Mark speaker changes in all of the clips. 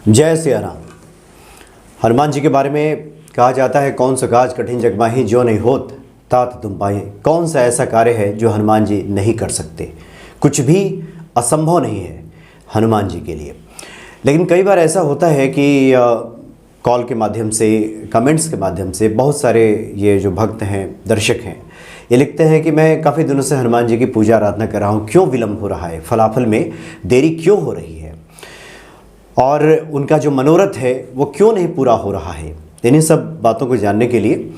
Speaker 1: जय सिया राम। हनुमान जी के बारे में कहा जाता है, कौन सा काज कठिन जग माही जो नहीं होत तात तुम पाए। कौन सा ऐसा कार्य है जो हनुमान जी नहीं कर सकते। कुछ भी असंभव नहीं है हनुमान जी के लिए। लेकिन कई बार ऐसा होता है कि कॉल के माध्यम से, कमेंट्स के माध्यम से बहुत सारे ये जो भक्त हैं, दर्शक हैं, ये लिखते हैं कि मैं काफ़ी दिनों से हनुमान जी की पूजा आराधना कर रहा हूँ, क्यों विलम्ब हो रहा है, फलाफल में देरी क्यों हो रही है, और उनका जो मनोरथ है वो क्यों नहीं पूरा हो रहा है। इन्हीं सब बातों को जानने के लिए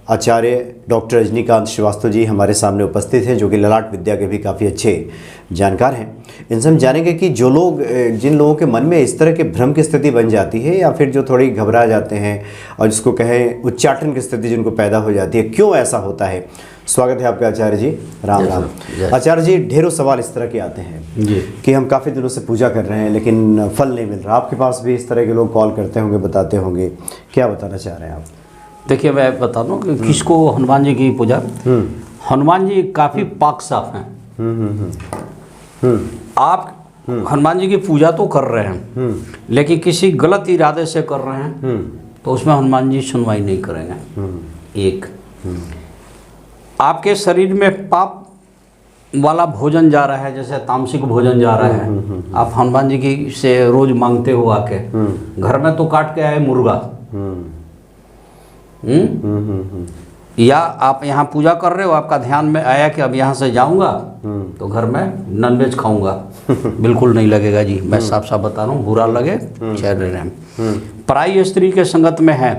Speaker 1: आचार्य डॉक्टर रजनीकांत श्रीवास्तव जी हमारे सामने उपस्थित हैं, जो कि ललाट विद्या के भी काफ़ी अच्छे जानकार हैं। इनसे हम जानेंगे कि जो लोग, जिन लोगों के मन में इस तरह के भ्रम की स्थिति बन जाती है, या फिर जो थोड़ी घबरा जाते हैं और जिसको कहें उच्चाटन की स्थिति जिनको पैदा हो जाती है, क्यों ऐसा होता है। स्वागत है आपका आचार्य जी। राम राम। आचार्य जी, ढेरों सवाल इस तरह के आते हैं जी कि हम काफ़ी दिनों से पूजा कर रहे हैं लेकिन फल नहीं मिल रहा। आपके पास भी इस तरह के लोग कॉल करते होंगे, बताते होंगे, क्या बताना चाह रहे हैं आप?
Speaker 2: देखिए, मैं बता दूं कि किसको हनुमान जी की पूजा। हनुमान जी काफ़ी पाक साफ हैं। आप हनुमान जी की पूजा तो कर रहे हैं लेकिन किसी गलत इरादे से कर रहे हैं तो उसमें हनुमान जी सुनवाई नहीं करेंगे। एक, आपके शरीर में पाप वाला भोजन जा रहा है, जैसे तामसिक भोजन जा रहा है, आप हनुमान जी की से रोज मांगते हो आके, घर में तो काट के आए मुर्गा, या आप यहाँ पूजा कर रहे हो, आपका ध्यान में आया कि अब यहाँ से जाऊंगा तो घर में नॉनवेज खाऊंगा, बिल्कुल नहीं लगेगा जी। मैं साफ साफ बता रहा हूँ, बुरा लगे चाहे रहे। पराई स्त्री के संगत में है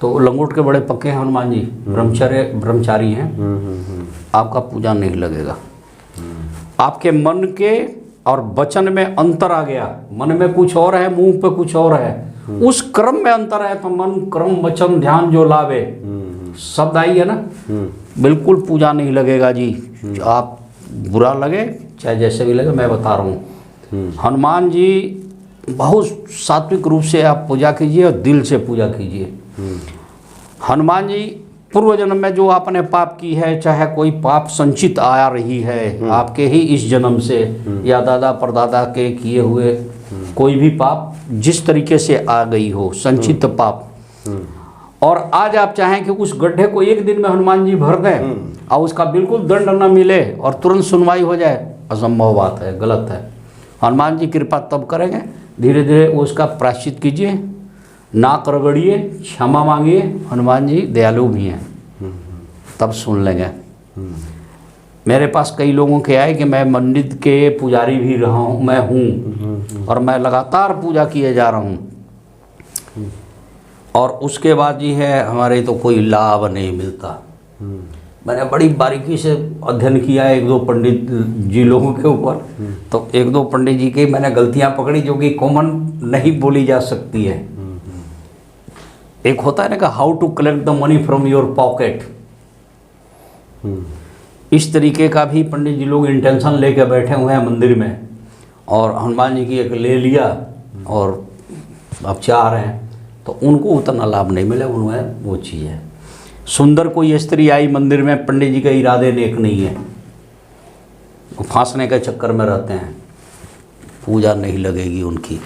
Speaker 2: तो लंगोट के बड़े पक्के हैं हनुमान जी, ब्रह्मचारी हैं, आपका पूजा नहीं लगेगा। आपके मन के और वचन में अंतर आ गया, मन में कुछ और है, मुंह पे कुछ और है, उस क्रम में अंतर है तो मन क्रम वचन ध्यान जो लावे, शब्द आई है ना, बिल्कुल पूजा नहीं लगेगा जी। आप बुरा लगे चाहे जैसे भी लगे, मैं बता रहा हूँ, हनुमान जी बहुत सात्विक रूप से आप पूजा कीजिए और दिल से पूजा कीजिए। हनुमान जी पूर्व जन्म में जो आपने पाप की है, चाहे कोई पाप संचित आ रही है आपके ही इस जन्म से, या दादा परदादा के किए हुए कोई भी पाप जिस तरीके से आ गई हो, संचित पाप, और आज आप चाहें कि उस गड्ढे को एक दिन में हनुमान जी भर दें और उसका बिल्कुल दंड न मिले और तुरंत सुनवाई हो जाए, असंभव बात है, गलत है। हनुमान जी कृपा तब करेंगे, धीरे धीरे उसका प्रायश्चित कीजिए, नाक रगड़िए, क्षमा मांगिए, हनुमान जी दयालु भी हैं, तब सुन लेंगे। मेरे पास कई लोगों के आए कि मैं मंदिर के पुजारी भी रहा हूँ, मैं हूँ और मैं लगातार पूजा किए जा रहा हूँ, और उसके बाद जी है हमारे तो कोई लाभ नहीं मिलता। मैंने बड़ी बारीकी से अध्ययन किया एक दो पंडित जी लोगों के ऊपर, तो एक दो पंडित जी की मैंने गलतियाँ पकड़ी जो कि कॉमन नहीं बोली जा सकती है। एक होता है ना कि how to collect the money from your pocket, इस तरीके का भी पंडित जी लोग इंटेंशन लेके बैठे हुए हैं मंदिर में, और हनुमान जी की एक ले लिया और अब चाह रहे हैं, तो उनको उतना लाभ नहीं मिला। उन्हें वो चीज़ है, सुंदर कोई स्त्री आई मंदिर में, पंडित जी के इरादे नेक नहीं है, वो फांसने के चक्कर में रहते हैं, पूजा नहीं लगेगी उनकी,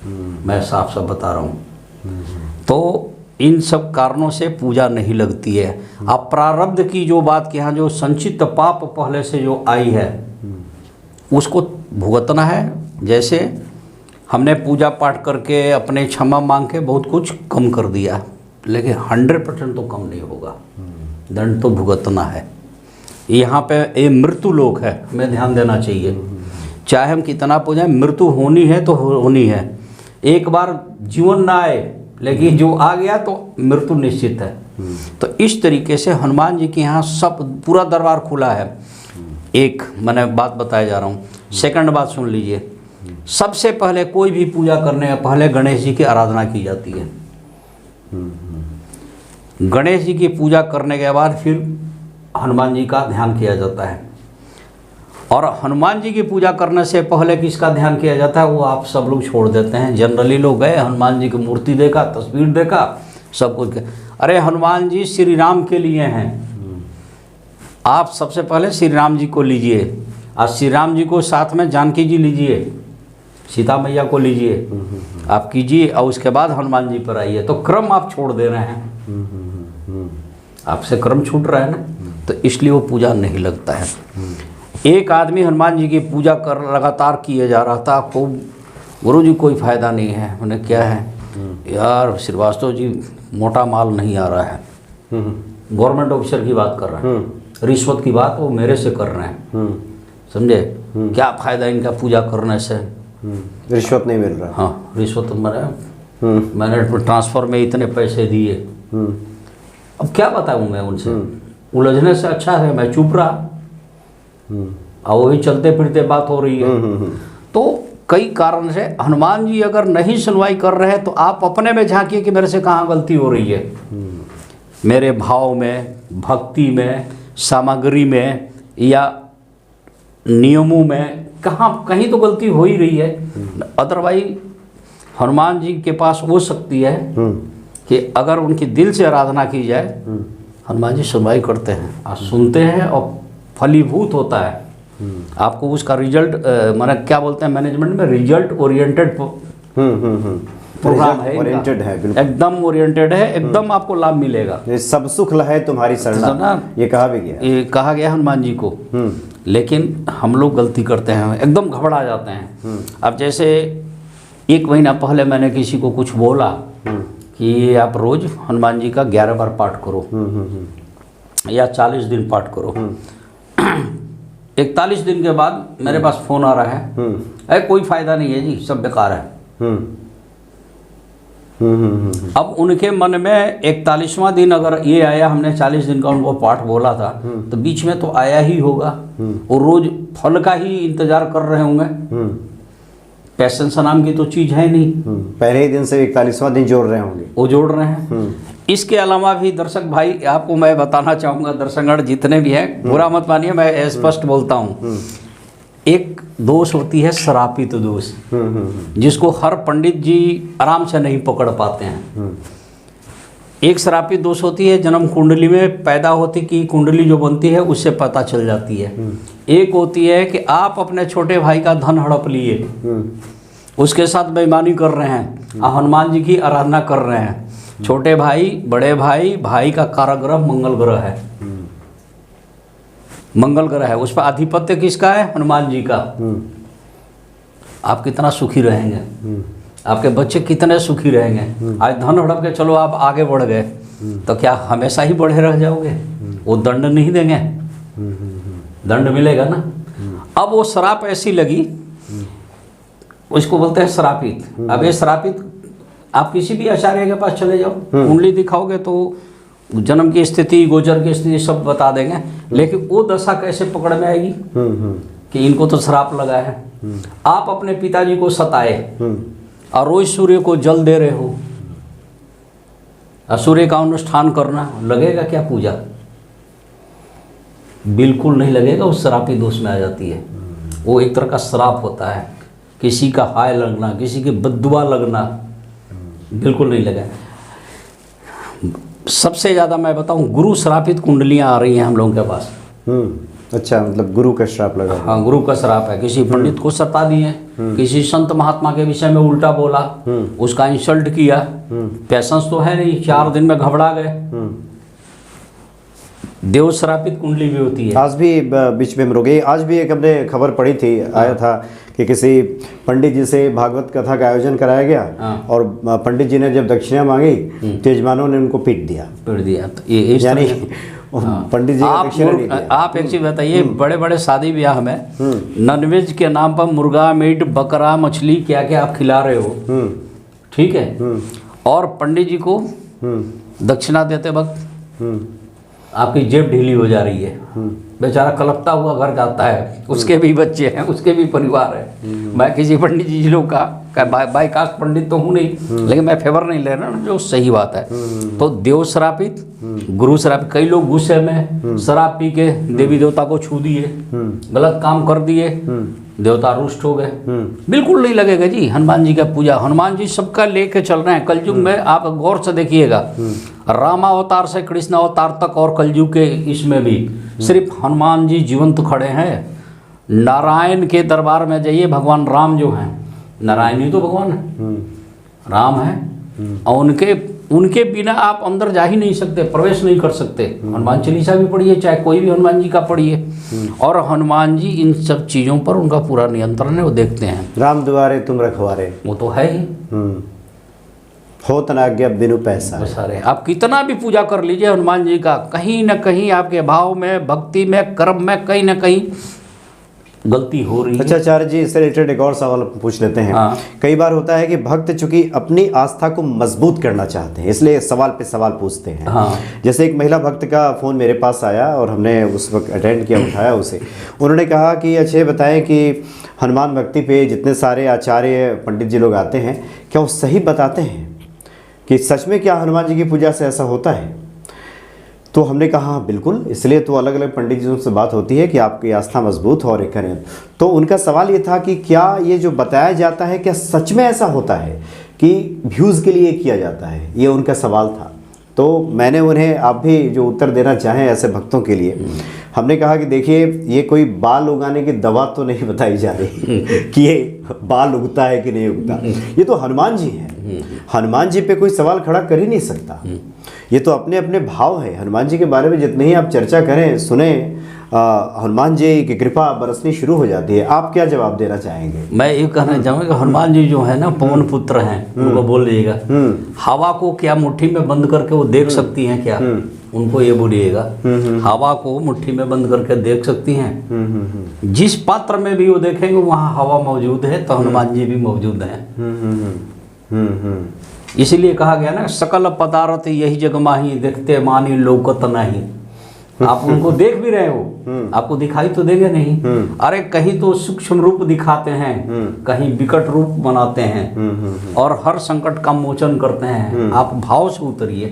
Speaker 2: मैं साफ साफ बता रहा हूँ। तो इन सब कारणों से पूजा नहीं लगती है। अब प्रारब्ध की जो बात कि यहाँ जो संचित पाप पहले से जो आई है उसको भुगतना है। जैसे हमने पूजा पाठ करके अपने क्षमा मांग के बहुत कुछ कम कर दिया, लेकिन 100% तो कम नहीं होगा, दंड तो भुगतना है। यहाँ पे ये मृत्यु लोक है, हमें ध्यान देना चाहिए। चाहे हम कितना पूजाएं, मृत्यु होनी है तो होनी है। एक बार जीवन ना आए, लेकिन जो आ गया तो मृत्यु निश्चित है। तो इस तरीके से हनुमान जी के यहाँ सब पूरा दरबार खुला है। एक मैंने बात बताया जा रहा हूँ। सेकंड बात सुन लीजिए, सबसे पहले कोई भी पूजा करने के पहले गणेश जी की आराधना की जाती है। गणेश जी की पूजा करने के बाद फिर हनुमान जी का ध्यान किया जाता है, और हनुमान जी की पूजा करने से पहले किसका ध्यान किया जाता है वो आप सब लोग छोड़ देते हैं। जनरली लोग गए, हनुमान जी की मूर्ति देखा, तस्वीर देखा, सब कुछ, अरे हनुमान जी श्री राम के लिए हैं, आप सबसे पहले श्री राम जी को लीजिए, और श्री राम जी को साथ में जानकी जी लीजिए, सीता मैया को लीजिए, आप कीजिए और उसके बाद हनुमान जी पर आइए, तो क्रम आप छोड़ दे रहे हैं, आपसे क्रम छूट रहा है ना, तो इसलिए वो पूजा नहीं लगता है। एक आदमी हनुमान जी की पूजा कर लगातार किए जा रहा था, खूब, गुरुजी कोई फ़ायदा नहीं है। मैंने क्या है यार श्रीवास्तव जी, मोटा माल नहीं आ रहा है, गवर्नमेंट ऑफिसर की बात कर रहे हैं, रिश्वत की बात वो मेरे से कर रहे हैं, समझे, क्या फ़ायदा इनका पूजा करने से,
Speaker 1: रिश्वत नहीं मिल रहा।
Speaker 2: हाँ रिश्वत मैंने ट्रांसफ़र में इतने पैसे दिए, अब क्या बताऊँ मैं उनसे, उलझने से अच्छा है मैं चुप रहा, और वही चलते फिरते बात हो रही है। तो कई कारण से हनुमान जी अगर नहीं सुनवाई कर रहे हैं तो आप अपने में झांकिए कि मेरे से कहाँ गलती हो रही है, मेरे भाव में, भक्ति में, सामग्री में या नियमों में, कहीं तो गलती हो ही रही है। अदरवाइज हनुमान जी के पास वो शक्ति है कि अगर उनकी दिल से आराधना की जाए, हनुमान जी सुनवाई करते हैं और सुनते हैं और फलीभूत होता है। आपको उसका रिजल्ट माने क्या बोलते हैं मैनेजमेंट में, रिजल्ट ओरिएंटेड प्रोग्राम है,
Speaker 1: ओरिएंटेड है, बिल्कुल
Speaker 2: एकदम ओरिएंटेड है, एकदम आपको लाभ मिलेगा।
Speaker 1: ये सब सुख लहे तुम्हारी शरणा, ये कहा भी गया,
Speaker 2: ये कहा गया हनुमान जी को। लेकिन हम लोग गलती करते हैं, एकदम घबरा जाते हैं। अब जैसे 1 महीना पहले मैंने किसी को कुछ बोला कि आप रोज़ हनुमान जी का 11 बार पाठ करो या 40 दिन पाठ करो। 41 दिन के बाद मेरे पास फ़ोन आ रहा है, अरे कोई फ़ायदा नहीं है जी, सब बेकार है। अब उनके मन में 41वां दिन अगर ये आया, हमने 40 दिन का उनको पाठ बोला था, तो बीच में तो आया ही होगा, और रोज़ फल का ही इंतज़ार कर रहे होंगे। पैसेंस नाम की तो चीज़ है नहीं,
Speaker 1: पहले ही दिन से 41वां दिन जोड़ रहे होंगे,
Speaker 2: वो जोड़ रहे हैं। इसके अलावा भी दर्शक भाई आपको मैं बताना चाहूँगा, दर्शकगण जितने भी हैं, बुरा मत मानिए, मैं स्पष्ट बोलता हूँ। एक दोष होती है श्रापित दोष, जिसको हर पंडित जी आराम से नहीं पकड़ पाते हैं। एक श्रापित दोष होती है जन्म कुंडली में पैदा होती, कि कुंडली जो बनती है उससे पता चल जाती है। एक होती है कि आप अपने छोटे भाई का धन हड़प लिए, उसके साथ बेईमानी कर रहे हैं, हनुमान जी की आराधना कर रहे हैं। छोटे भाई, बड़े भाई, भाई का काराग्रह मंगल ग्रह है, मंगल ग्रह है, उस पर आधिपत्य किसका है, हनुमान जी का। आप कितना सुखी रहेंगे, आपके बच्चे कितने सुखी रहेंगे। आज धन हड़प के चलो आप आगे बढ़ गए, तो क्या हमेशा ही बढ़े रह जाओगे, वो दंड नहीं देंगे, दंड मिलेगा ना। अब वो श्राप ऐसी लगी, उसको बोलते हैं श्रापित। अब ये श्रापित, आप किसी भी आचार्य के पास चले जाओ, कुंडली दिखाओगे तो जन्म की स्थिति, गोचर की स्थिति सब बता देंगे, लेकिन वो दशा कैसे पकड़ में आएगी कि इनको तो श्राप लगा है। आप अपने पिताजी को सताए और रोज सूर्य को जल दे रहे हो, और सूर्य का अनुष्ठान करना, लगेगा क्या पूजा? बिल्कुल नहीं लगेगा, उस श्रापी दोष में आ जाती है। वो एक तरह का श्राप होता है, किसी का हाय लगना, किसी की बद्दुआ लगना, बिल्कुल नहीं लगा। सबसे ज़्यादा मैं बताऊं, गुरु श्रापित कुंडलियां आ रही हैं हम लोगों के पास।
Speaker 1: अच्छा, मतलब गुरु का श्राप लगा।
Speaker 2: हाँ, गुरु का श्राप है। किसी पंडित को सता दिए, किसी संत महात्मा के विषय में उल्टा बोला, उसका इंसल्ट किया, पैसेंस तो है नहीं, 4 दिन में घबरा गए। देव श्रापित कुंडली भी होती है।
Speaker 1: आज भी बीच में मरोगे, आज भी एक हमने खबर पढ़ी थी, आया था कि किसी पंडित जी से भागवत कथा का आयोजन कराया गया, और पंडित जी ने जब दक्षिणा मांगी तो यजमानों ने उनको पीट दिया।
Speaker 2: तो ये
Speaker 1: यानी पंडित जी
Speaker 2: आप एक चीज बताइए, बड़े बड़े शादी ब्याह में नॉनवेज के नाम पर मुर्गा, मीट, बकरा, मछली, क्या क्या आप खिला रहे हो, ठीक है, और पंडित जी को दक्षिणा देते वक्त आपकी जेब ढीली हो जा रही है, बेचारा कलपता हुआ घर जाता है, उसके भी बच्चे हैं, उसके भी परिवार है। मैं किसी पंडित जी लोग का बाई कास्ट पंडित तो हूँ नहीं, लेकिन मैं फेवर नहीं ले रहा, जो सही बात है। तो देव श्रापित, गुरु श्रापित, कई लोग गुस्से में शराब पी के देवी देवता को छू दिए, गलत काम कर दिए, देवता रुष्ट हो गए। बिल्कुल नहीं लगेगा जी हनुमान जी का पूजा। हनुमान जी सबका लेके चल रहे हैं। कलयुग में आप गौर से देखिएगा, रामावतार से कृष्ण अवतार तक और कलयुग के इसमें भी सिर्फ हनुमान जी जीवंत खड़े हैं। नारायण के दरबार में जाइए, भगवान राम जो हैं नारायण ही तो भगवान है, राम है, और उनके बिना आप अंदर जा ही नहीं सकते, प्रवेश नहीं कर सकते। हनुमान चालीसा भी पढ़िए, चाहे कोई भी हनुमान जी का पढ़िए, और हनुमान जी इन सब चीज़ों पर उनका पूरा नियंत्रण है, वो देखते हैं।
Speaker 1: राम दुआरे तुम रखवारे,
Speaker 2: वो तो है ही।
Speaker 1: हो तनाज्ञा बिनु पैसा।
Speaker 2: सारे आप कितना भी पूजा कर लीजिए हनुमान जी का, कहीं ना कहीं आपके भाव में, भक्ति में, कर्म में कहीं ना कहीं गलती हो रही है।
Speaker 1: अच्छा आचार्य जी, इससे रिलेटेड एक और सवाल पूछ लेते हैं।
Speaker 2: हाँ।
Speaker 1: कई बार होता है कि भक्त चूंकि अपनी आस्था को मजबूत करना चाहते हैं, इसलिए सवाल पे सवाल पूछते हैं।
Speaker 2: हाँ।
Speaker 1: जैसे एक महिला भक्त का फ़ोन मेरे पास आया और हमने उस वक्त अटेंड किया, उठाया उसे। उन्होंने कहा कि अच्छे बताएं कि हनुमान भक्ति पे जितने सारे आचार्य पंडित जी लोग आते हैं, क्या वो सही बताते हैं कि सच में क्या हनुमान जी की पूजा से ऐसा होता है? तो हमने कहा हाँ बिल्कुल, इसलिए तो अलग अलग पंडित जी से बात होती है कि आपकी आस्था मजबूत हो और एक करें। तो उनका सवाल ये था कि क्या ये जो बताया जाता है क्या सच में ऐसा होता है कि व्यूज़ के लिए किया जाता है? ये उनका सवाल था। तो मैंने उन्हें, आप भी जो उत्तर देना चाहें ऐसे भक्तों के लिए, हमने कहा कि देखिए ये कोई बाल उगाने की दवा तो नहीं बताई जा रही कि ये बाल उगता है कि नहीं उगता। ये तो हनुमान जी हैं, हनुमान जी पे कोई सवाल खड़ा कर ही नहीं सकता। ये तो अपने अपने भाव है। हनुमान जी के बारे में जितनी ही आप चर्चा करें, सुने, हनुमान जी की कृपा बरसनी शुरू हो जाती है। आप क्या जवाब देना चाहेंगे?
Speaker 2: मैं ये कहना चाहूँगा, हनुमान जी जो है ना पवन पुत्र हैं, उनको बोल दीजिएगा। हवा को क्या मुट्ठी में बंद करके वो देख सकती हैं क्या? उनको ये बोलिएगा, हवा को मुट्ठी में बंद करके देख सकती हैं? जिस पात्र में भी वो देखेंगे वहाँ हवा मौजूद है, तो हनुमान जी भी मौजूद हैं। इसीलिए कहा गया ना, सकल पदार्थ यही जग माही, देखते मानी लोकत नहीं। आप उनको देख भी रहे हो, आपको दिखाई तो देंगे नहीं। अरे कहीं तो सूक्ष्म रूप दिखाते हैं, कहीं विकट रूप बनाते हैं, और हर संकट का मोचन करते हैं। आप भाव से उतरिए,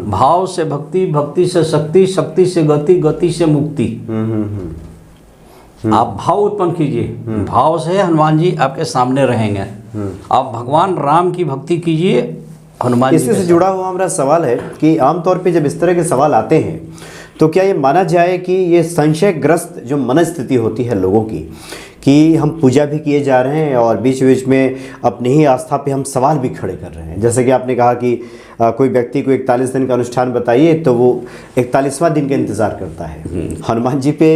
Speaker 2: भाव से भक्ति, भक्ति से शक्ति, शक्ति से गति, गति से मुक्ति। आप भाव उत्पन्न कीजिए, भाव से हनुमान जी आपके सामने रहेंगे। आप भगवान राम की भक्ति कीजिए, हनुमान जी।
Speaker 1: इसी से जुड़ा हुआ हमारा सवाल है कि आमतौर पे जब इस तरह के सवाल आते हैं तो क्या ये माना जाए कि ये संशयग्रस्त जो मनस्थिति होती है लोगों की, कि हम पूजा भी किए जा रहे हैं और बीच बीच में अपनी ही आस्था पे हम सवाल भी खड़े कर रहे हैं? जैसे कि आपने कहा कि कोई व्यक्ति को 41 दिन का अनुष्ठान बताइए तो वो 41वां दिन का इंतज़ार करता है। हनुमान जी पे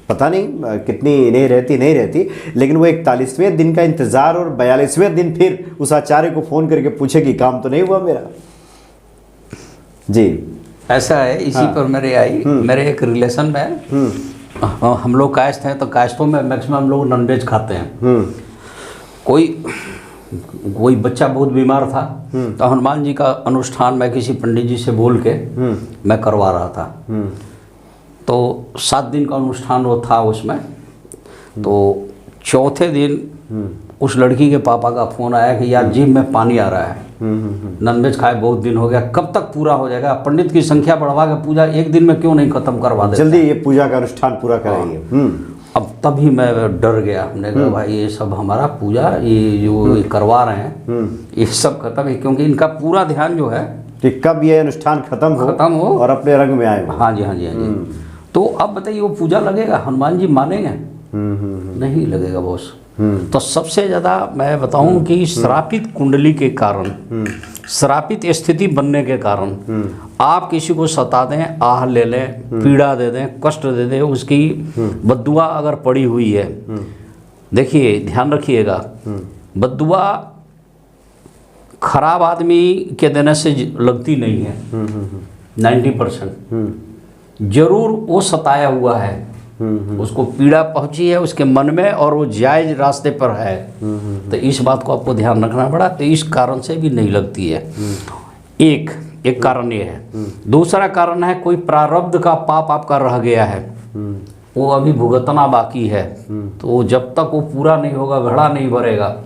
Speaker 1: पता नहीं कितनी नहीं रहती, लेकिन वो 41वें दिन का इंतज़ार, और 42वें दिन फिर उस आचार्य को फ़ोन करके पूछे कि काम तो नहीं हुआ मेरा। जी
Speaker 2: ऐसा है। इसी पर मेरे एक रिलेशन में, हम लोग कायस्थ हैं, तो कायस्थों में मैक्सिमम लोग नॉनवेज खाते हैं। कोई बच्चा बहुत बीमार था, तो हनुमान जी का अनुष्ठान मैं किसी पंडित जी से बोल के मैं करवा रहा था। तो 7 दिन का अनुष्ठान वो था उसमें। तो चौथे दिन उस लड़की के पापा का फ़ोन आया कि यार जीभ में पानी आ रहा है, नॉनवेज खाए बहुत दिन हो गया, कब तक पूरा हो जाएगा? पंडित की संख्या बढ़वा के पूजा एक दिन में क्यों नहीं खत्म करवा देते?
Speaker 1: जल्दी ये पूजा का अनुष्ठान पूरा कराइए।
Speaker 2: अब तभी मैं डर गया। हमने कहा भाई ये सब हमारा पूजा ये जो करवा रहे हैं ये सब खत्म है, क्योंकि इनका पूरा ध्यान जो है
Speaker 1: कि कब ये अनुष्ठान खत्म हो और अपने रंग में आए।
Speaker 2: हाँ जी, हाँ जी, हाँ जी। तो अब बताइए वो पूजा लगेगा? हनुमान जी मानेंगे? नहीं लगेगा बॉस। तो सबसे ज़्यादा मैं बताऊं कि श्रापित कुंडली के कारण, श्रापित स्थिति बनने के कारण आप किसी को सता दें, आह ले लें, पीड़ा दे दें, कष्ट दे दें, उसकी बद्दुआ अगर पड़ी हुई है, देखिए ध्यान रखिएगा, बद्दुआ खराब आदमी के देने से लगती नहीं है। 90% जरूर वो सताया हुआ है, उसको पीड़ा पहुंची है उसके मन में, और वो जायज रास्ते पर है। तो इस बात को आपको ध्यान रखना पड़ा। तो इस कारण से भी नहीं लगती है। एक कारण ये है। दूसरा कारण है कोई प्रारब्ध का पाप आपका रह गया है, वो अभी भुगतना बाकी है। तो जब तक वो पूरा नहीं होगा, घड़ा नहीं भरेगा,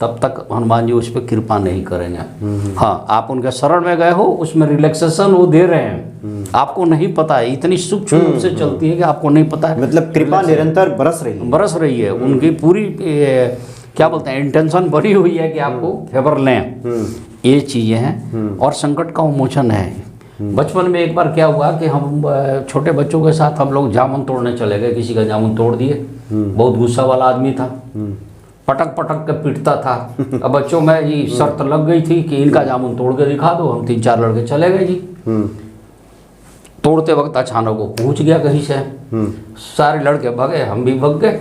Speaker 2: तब तक हनुमान जी उस पर कृपा नहीं करेंगे। हाँ, आप उनके शरण में गए हो, उसमें रिलैक्सेशन वो दे रहे हैं, आपको नहीं पता है। इतनी सूक्ष्म रूप से चलती है कि आपको नहीं पता है।
Speaker 1: मतलब कृपा निरंतर बरस रही है। उनकी पूरी क्या बोलते हैं, इंटेंशन बनी हुई है कि आपको फेवर लें। ये चीज़ें हैं। और संकट का उन्मोचन है। बचपन में एक बार क्या हुआ कि हम छोटे बच्चों के साथ हम लोग जामुन तोड़ने चले गए, किसी का जामुन तोड़ दिए। बहुत गुस्सा वाला आदमी था,
Speaker 2: पटक पटक के पीटता था। अब बच्चों में ये शर्त लग गई थी कि इनका जामुन तोड़ के दिखा दो। हम 3-4 लड़के चले गए जी। तोड़ते वक्त अचानक वो पहुंच गया कहीं से। सारे लड़के भगे, हम भी भग गए।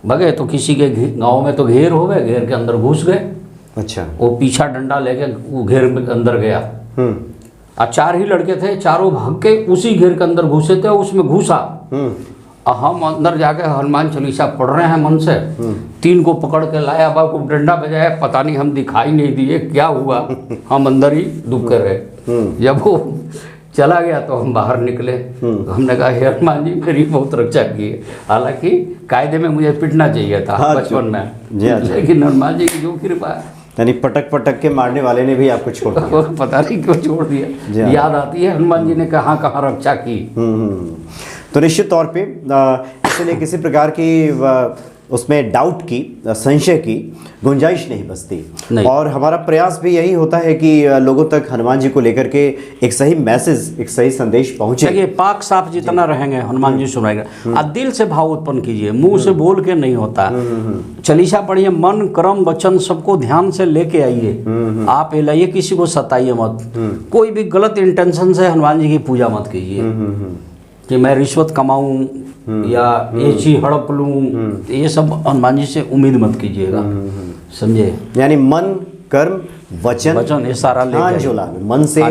Speaker 2: भगे तो किसी के गांव में तो घेर हो गए, घेर के अंदर घुस गए।
Speaker 1: अच्छा।
Speaker 2: वो पीछा डंडा लेके वो घेर में अंदर गया। और 4 ही लड़के थे, चारों भाग के उसी घेर के अंदर घुसे थे, उसमें घुसा। हम अंदर जाके हनुमान चालीसा पढ़ रहे हैं मन से। 3 को पकड़ के लाया, बाबू को डंडा बजाया, पता नहीं हम दिखाई नहीं दिए क्या हुआ, हम अंदर ही डूब कर रहे। जब वो चला गया तो हम बाहर निकले। हमने कहा हे हनुमान जी मेरी बहुत रक्षा की है। हालांकि कायदे में मुझे पिटना चाहिए था बचपन में, लेकिन हनुमान जी की जो कृपा है।
Speaker 1: यानी पटक पटक के मारने वाले ने भी आपको छोड़ दिया।
Speaker 2: पता नहीं क्यों छोड़ दिया। याद आती है हनुमान जी ने कहाँ कहाँ रक्षा की।
Speaker 1: तो निश्चित तौर पे इसलिए किसी प्रकार की उसमें डाउट की, संशय की गुंजाइश नहीं बचती। और हमारा प्रयास भी यही होता है कि लोगों तक हनुमान जी को लेकर के एक सही मैसेज, एक सही संदेश पहुंचे।
Speaker 2: देखिए पाक साफ जितना रहेंगे हनुमान जी सुनाएगा। आप दिल से भाव उत्पन्न कीजिए, मुंह से बोल के नहीं होता। चालीसा पढ़िए, मन कर्म वचन सबको ध्यान से लेके आइए। आप ये लाइए, किसी को सताइए मत। कोई भी गलत इंटेंशन से हनुमान जी की पूजा मत कीजिए कि मैं रिश्वत कमाऊं या ये चीज हड़प लूं। ये सब हनुमान जी से उम्मीद मत कीजिएगा, समझे।
Speaker 1: यानी मन कर्म वचन
Speaker 2: ये सारा
Speaker 1: ध्यान जो लावे, मन से,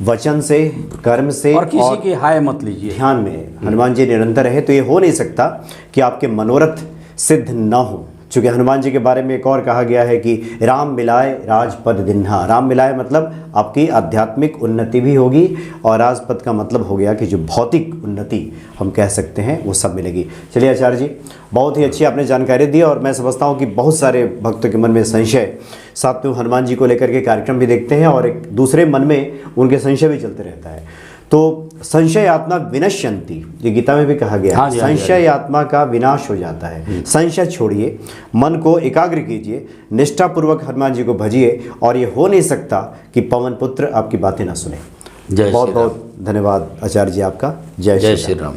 Speaker 1: वचन से, कर्म से,
Speaker 2: और किसी की हाय मत लीजिए।
Speaker 1: ध्यान में हनुमान जी निरंतर रहे तो ये हो नहीं सकता कि आपके मनोरथ सिद्ध न हो। चूँकि हनुमान जी के बारे में एक और कहा गया है कि राम मिलाए राजपद दिन्हा। राम मिलाए मतलब आपकी आध्यात्मिक उन्नति भी होगी, और राजपद का मतलब हो गया कि जो भौतिक उन्नति हम कह सकते हैं वो सब मिलेगी। चलिए आचार्य जी, बहुत ही अच्छी आपने जानकारी दी। और मैं समझता हूँ कि बहुत सारे भक्तों के मन में संशय, साथ में हनुमान जी को लेकर के कार्यक्रम भी देखते हैं और एक दूसरे मन में उनके संशय भी चलते रहता है। तो संशय आत्मा विनश्यंति, ये गीता में भी कहा गया है। संशय आत्मा का विनाश हो जाता है। संशय छोड़िए, मन को एकाग्र कीजिए, निष्ठापूर्वक हनुमान जी को भजिए, और ये हो नहीं सकता कि पवन पुत्र आपकी बातें ना सुने। बहुत बहुत धन्यवाद आचार्य जी आपका। जय श्री राम।